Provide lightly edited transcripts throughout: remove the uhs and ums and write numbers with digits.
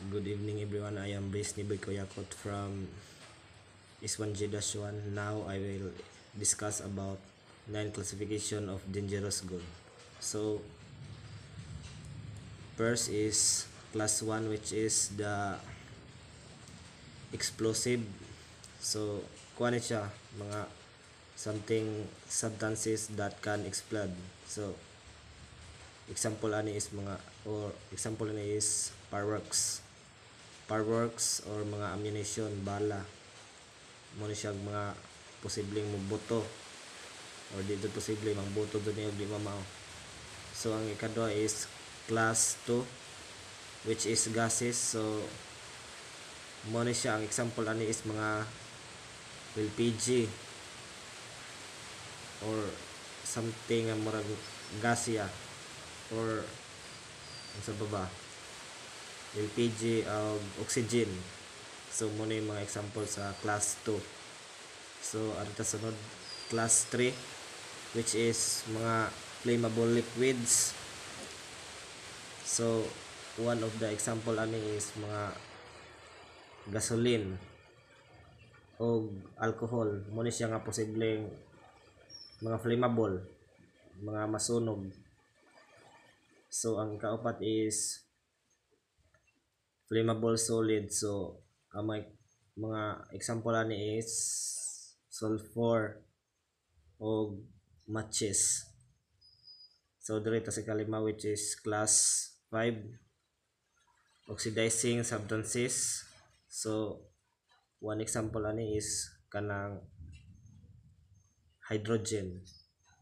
Good evening everyone, I am Brice Niboy Koyakot from S1J-1. Now I will discuss about 9 classification of dangerous gun. So first is class 1, which is the explosive. So kuha siya mga something substances that can explode. So example ani is fireworks or mga ammunition, bala mo ni siya mga posibleng mabuto or dito posible mangbuto doon yung di mamao. So ang ikadua is class 2, which is gases. So mo ni siya, ang example ani is mga LPG or something nga murag gasya or sa baba LPG oxygen. So muna yung mga example sa class 2. So arita sunod class 3, which is mga flammable liquids. So one of the example ani is mga gasoline o alcohol. Muna siya nga posibleng mga flammable, mga masunog. So ang kaupat is flammable solid. So ang mga example ani is sulfur o matches. So dito sa kalima, which is class 5, oxidizing substances. So one example ani is kanang hydrogen.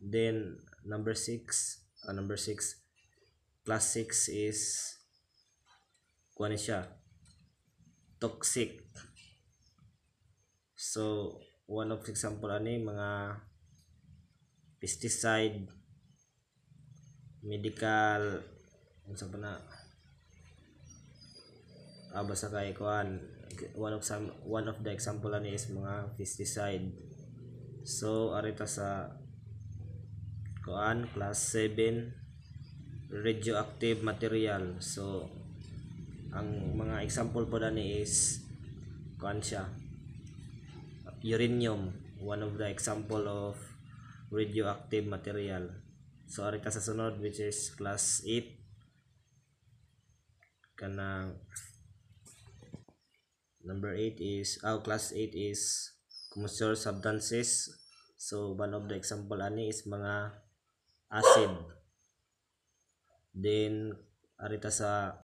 Then number 6 class 6 is kuha siya toxic. So one of example ani mga pesticide, medical, unsa pa na basta kay kuan, one of the example ani is mga pesticide. So arita sa kuan class 7, radioactive material. So ang mga example po dani is kuan siya uranium, one of the example of radioactive material. So arita sa sunod, which is class 8, kanang number 8 is class 8 is combustible substances. So one of the example ani is mga acid. Then arita sa